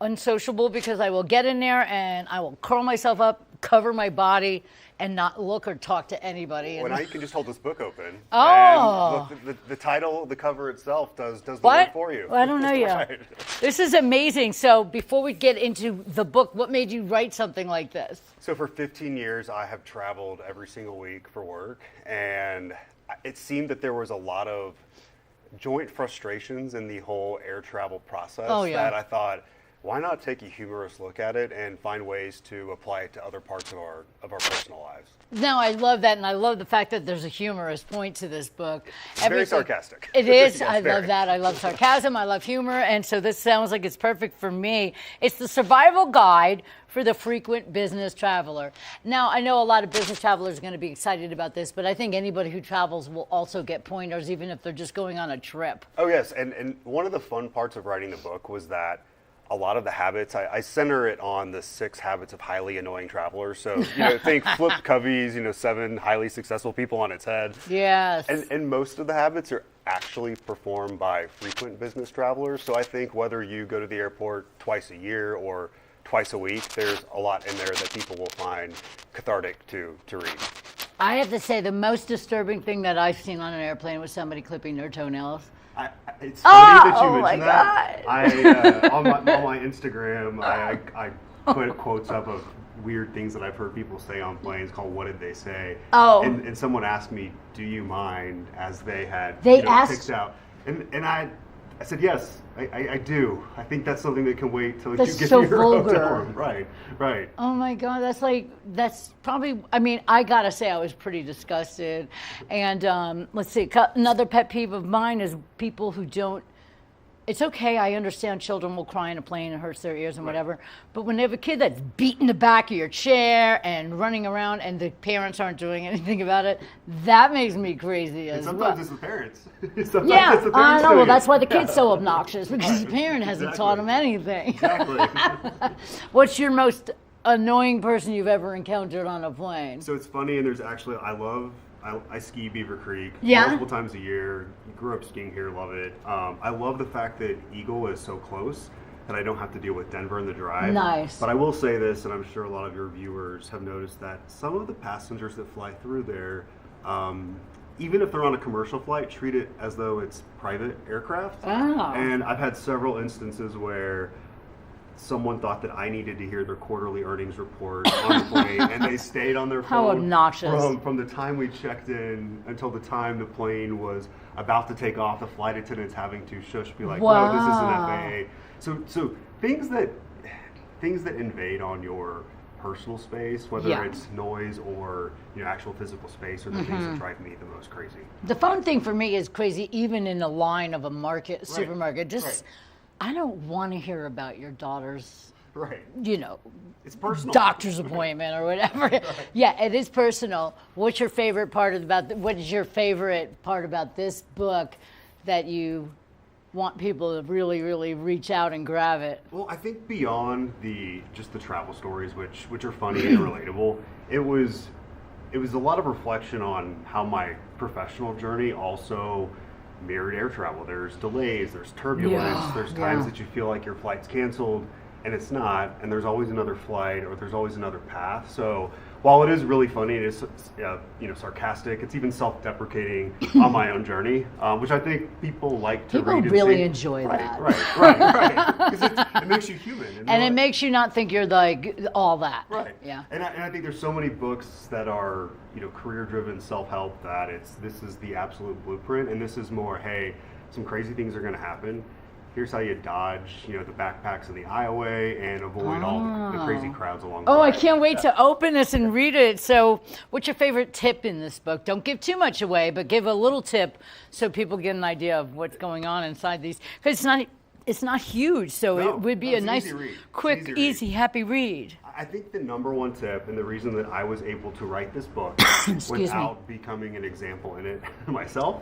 unsociable because I will get in there and I will curl myself up, cover my body, and not look or talk to anybody. Well, now you can just hold this book open. Oh. And look, the title, the cover itself does the work for you. Well, I don't know you. Right. This is amazing. So before we get into the book, what made you write something like this? So for 15 years, I have traveled every single week for work, and it seemed that there was a lot of joint frustrations in the whole air travel process that I thought, why not take a humorous look at it and find ways to apply it to other parts of our personal lives? No, I love that, and I love the fact that there's a humorous point to this book. It's very sarcastic. It is. Yes, I love that. I love sarcasm. I love humor, and so this sounds like it's perfect for me. It's the survival guide for the frequent business traveler. Now, I know a lot of business travelers are going to be excited about this, but I think anybody who travels will also get pointers, even if they're just going on a trip. Oh, yes, and one of the fun parts of writing the book was that a lot of the habits, I center it on the 6 habits of highly annoying travelers. So, think Flip Covey's, 7 highly successful people on its head. Yes. And most of the habits are actually performed by frequent business travelers. So I think whether you go to the airport twice a year or twice a week, there's a lot in there that people will find cathartic to read. I have to say the most disturbing thing that I've seen on an airplane was somebody clipping their toenails. It's funny that you mentioned that. God. On my Instagram, I put quotes up of weird things that I've heard people say on planes called "What Did They Say?" Oh. And someone asked me, "Do you mind?" As they had picked out, and I said yes, I do. I think that's something that can wait till you get to your hotel room. Right. Oh my God, that's probably. I mean, I gotta say, I was pretty disgusted. And let's see, another pet peeve of mine is people who don't. It's okay, I understand children will cry in a plane and hurts their ears and whatever, but when they have a kid that's beating the back of your chair and running around and the parents aren't doing anything about it, that makes me crazy as well. Sometimes it's the parents. Sometimes it's the parents I know. Well, that's why the doing kid's so obnoxious, because the parent hasn't taught him anything. Exactly. What's your most annoying person you've ever encountered on a plane? So it's funny, and there's actually, I ski Beaver Creek multiple times a year. Grew up skiing here, love it. I love the fact that Eagle is so close that I don't have to deal with Denver in the drive. Nice. But I will say this, and I'm sure a lot of your viewers have noticed that some of the passengers that fly through there, even if they're on a commercial flight, treat it as though it's private aircraft. Oh. And I've had several instances where someone thought that I needed to hear their quarterly earnings report on the plane, and they stayed on their phone. How obnoxious. From the time we checked in until the time the plane was about to take off, the flight attendants having to shush, be like, wow. "No, this isn't FAA." So things that invade on your personal space, whether it's noise or actual physical space, are the things that drive me the most crazy. The phone thing for me is crazy, even in the line of a supermarket. I don't want to hear about your daughter's, it's personal. Doctor's appointment or whatever. Yeah, it is personal. What is your favorite part about this book that you want people to really, really reach out and grab it? Well, I think beyond just the travel stories, which are funny and relatable, it was a lot of reflection on how my professional journey also mirrored air travel. There's delays, there's turbulence, there's times that you feel like your flight's canceled and it's not, and there's always another flight or there's always another path. So while it is really funny, it is sarcastic. It's even self-deprecating on my own journey, which I think people like to read. People really enjoy that. Right. Because it makes you human, and it makes you not think you're like all that. Right. Yeah. And I think there's so many books that are career-driven self-help that this is the absolute blueprint, and this is more, hey, some crazy things are going to happen. Here's how you dodge, the backpacks in the aisleway and avoid all the crazy crowds along the way. Oh, I can't wait to open this and read it. So what's your favorite tip in this book? Don't give too much away, but give a little tip so people get an idea of what's going on inside these. Because it's not huge, so it would be a nice, quick, easy, happy read. I think the number one tip, and the reason that I was able to write this book without becoming an example in it myself,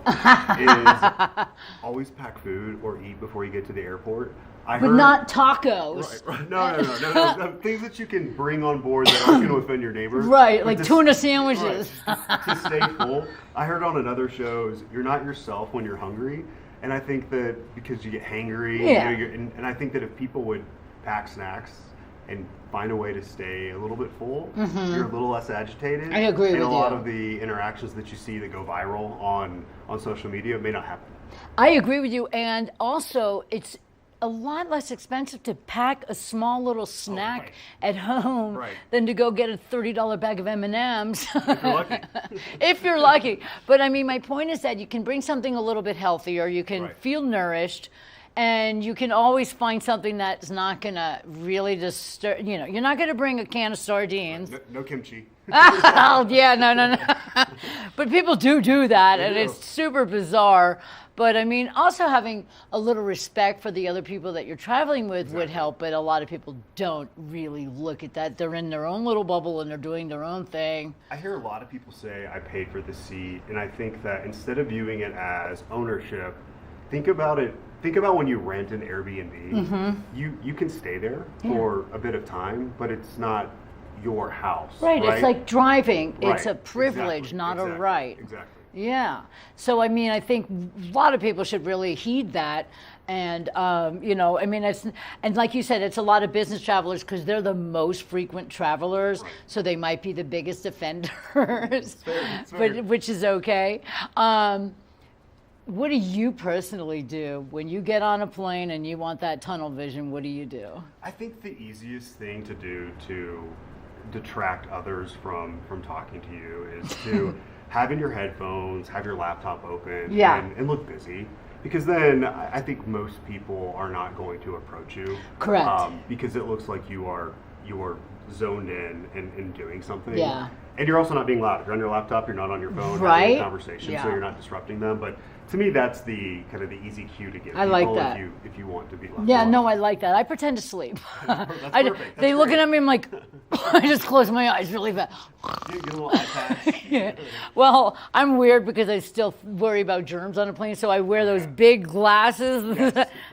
is always pack food or eat before you get to the airport. But not tacos. Right. No. Things that you can bring on board that aren't going to offend your neighbors. Right, like tuna sandwiches. Right, to stay full. I heard on another show, you're not yourself when you're hungry. And I think that because you get hangry, and I think that if people would pack snacks and find a way to stay a little bit full, you're a little less agitated. I agree with you. And a lot of the interactions that you see that go viral on social media may not happen. I agree with you, and also it's a lot less expensive to pack a small little snack at home than to go get a $30 bag of M&Ms. If you're lucky. If you're lucky. But I mean, my point is that you can bring something a little bit healthier, you can feel nourished, and you can always find something that's not going to really disturb, you're not going to bring a can of sardines. No kimchi. Oh, yeah, no. But people do that, and it's super bizarre. But I mean, also having a little respect for the other people that you're traveling with would help, but a lot of people don't really look at that. They're in their own little bubble and they're doing their own thing. I hear a lot of people say, I paid for the seat, and I think that instead of viewing it as ownership, think about when you rent an Airbnb. You can stay there for a bit of time, but it's not your house. Right? It's like driving. It's a privilege, not a right. Exactly. Yeah. So, I mean, I think a lot of people should really heed that. And, I mean, and like you said, it's a lot of business travelers because they're the most frequent travelers. So they might be the biggest offenders, it's fair. Which is okay. What do you personally do when you get on a plane and you want that tunnel vision? What do you do? I think the easiest thing to do to detract others from talking to you is to have in your headphones, have your laptop open, and look busy. Because then I think most people are not going to approach you. Correct. Because it looks like you are zoned in and doing something. Yeah. And you're also not being loud. If you're on your laptop, you're not on your phone having a conversation, so you're not disrupting them. But to me, that's the kind of the easy cue to give people like that. if you want to be left. Yeah, alone. no, I like that. I pretend to sleep. That's perfect. They looking at me, I'm like, I just close my eyes really fast. Get a little eye patch. Yeah. Well, I'm weird because I still worry about germs on a plane, so I wear those big glasses,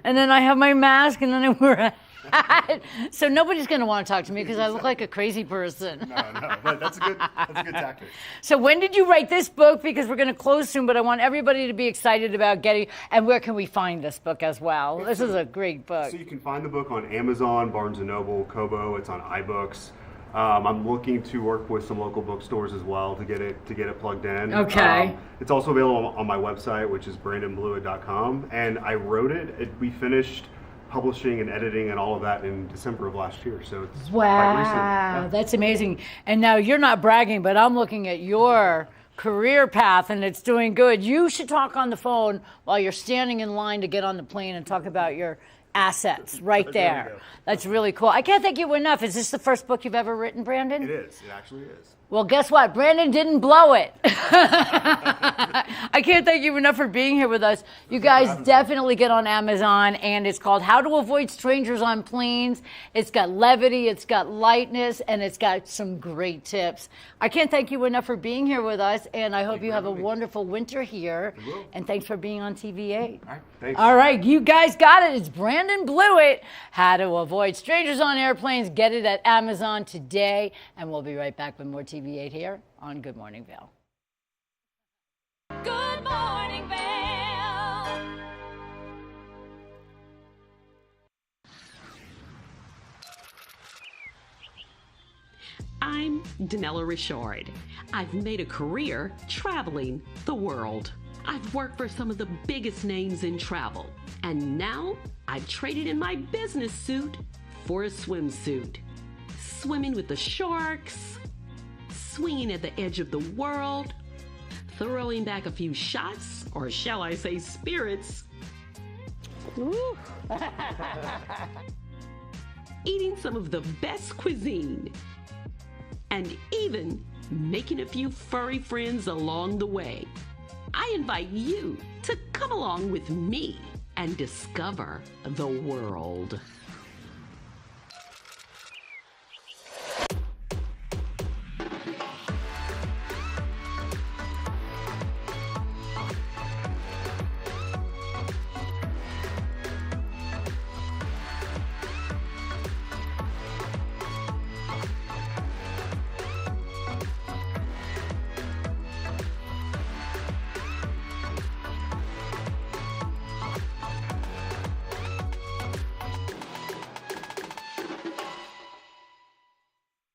and then I have my mask, and then I wear a hat. So nobody's going to want to talk to me because I look like a crazy person. No, but that's a good tactic. So when did you write this book? Because we're going to close soon, but I want everybody to be excited about getting, and where can we find this book as well? This is a great book. So you can find the book on Amazon, Barnes & Noble, Kobo. It's on iBooks. I'm looking to work with some local bookstores as well to get it plugged in. Okay. It's also available on my website, which is brandonblewitt.com. And I wrote it. We finished publishing and editing and all of that in December of last year. So it's quite recent. Yeah. That's amazing. And now you're not bragging, but I'm looking at your career path and it's doing good. You should talk on the phone while you're standing in line to get on the plane and talk about your assets right there. That's really cool. I can't thank you enough. Is this the first book you've ever written, Brandon? It is. It actually is. Well, guess what? Brandon didn't blow it. I can't thank you enough for being here with us. You guys definitely get on Amazon, and it's called How to Avoid Strangers on Planes. It's got levity, it's got lightness, and it's got some great tips. I can't thank you enough for being here with us, and I hope you have a wonderful winter here. And thanks for being on TV8. All right, thanks. All right, you guys got it. It's Brandon Blewett. How to Avoid Strangers on Airplanes. Get it at Amazon today, and we'll be right back with more TV8 here on Good Morning Vail. Good morning, Vail. I'm Danella Richard. I've made a career traveling the world. I've worked for some of the biggest names in travel, and now I've traded in my business suit for a swimsuit. Swimming with the sharks, swinging at the edge of the world, throwing back a few shots, or shall I say spirits. Woo. Eating some of the best cuisine, and even making a few furry friends along the way. I invite you to come along with me and discover the world.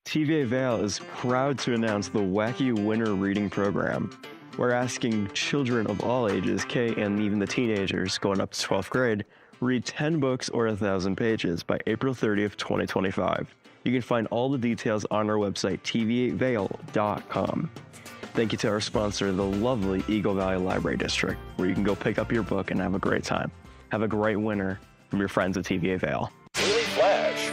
TVA Vail is proud to announce the Wacky Winter Reading Program. We're asking children of all ages, K and even the teenagers going up to 12th grade, read 10 books or 1,000 pages by April 30th, 2025. You can find all the details on our website, tva-vail.com. Thank you to our sponsor, the lovely Eagle Valley Library District, where you can go pick up your book and have a great time. Have a great winter from your friends at TVA Vail. Daily Flash.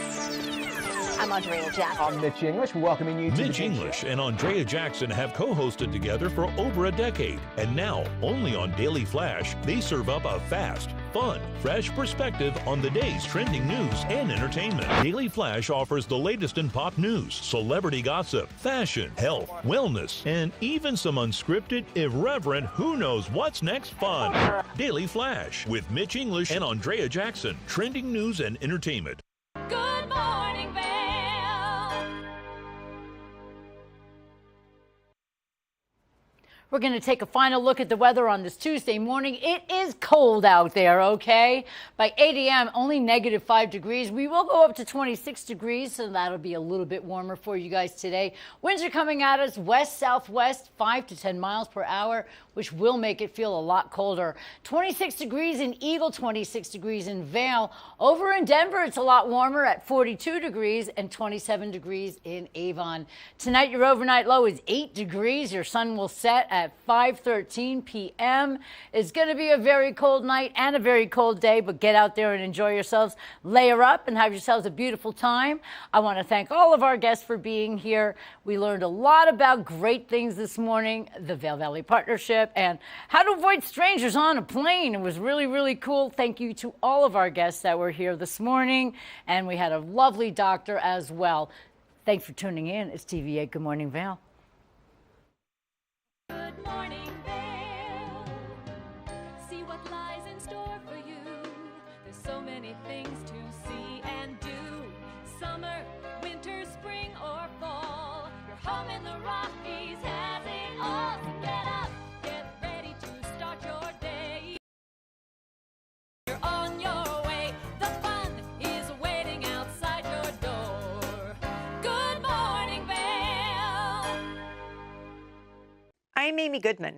I'm Andrea Jackson. I'm Mitch English, welcoming you to Mitch English and Andrea Jackson have co-hosted together for over a decade. And now, only on Daily Flash, they serve up a fast, fun, fresh perspective on the day's trending news and entertainment. Daily Flash offers the latest in pop news, celebrity gossip, fashion, health, wellness, and even some unscripted, irreverent, who knows what's next fun. Daily Flash with Mitch English and Andrea Jackson. Trending news and entertainment. Good morning, Vail. We're going to take a final look at the weather on this Tuesday morning. It is cold out there, okay? By 8 a.m., only -5 degrees. We will go up to 26 degrees, so that'll be a little bit warmer for you guys today. Winds are coming at us west-southwest, 5 to 10 miles per hour, which will make it feel a lot colder. 26 degrees in Eagle, 26 degrees in Vail. Over in Denver, it's a lot warmer at 42 degrees and 27 degrees in Avon. Tonight, your overnight low is 8 degrees. Your sun will set at 5:13 p.m. It's going to be a very cold night and a very cold day, but get out there and enjoy yourselves. Layer up and have yourselves a beautiful time. I want to thank all of our guests for being here. We learned a lot about great things this morning, the Vail Valley Partnership, and how to avoid strangers on a plane. It was really, really cool. Thank you to all of our guests that were here this morning, and we had a lovely doctor as well. Thanks for tuning in. It's TVA Good Morning Vail. Good morning, Vail. See what lies in store for you. There's so many things to see and do. Summer, winter, spring, or fall. Your home in the Rockies has it all. So get up, get ready to start your day. You're on your way. The fun is waiting outside your door. Good morning, Vail. I'm Amy Goodman.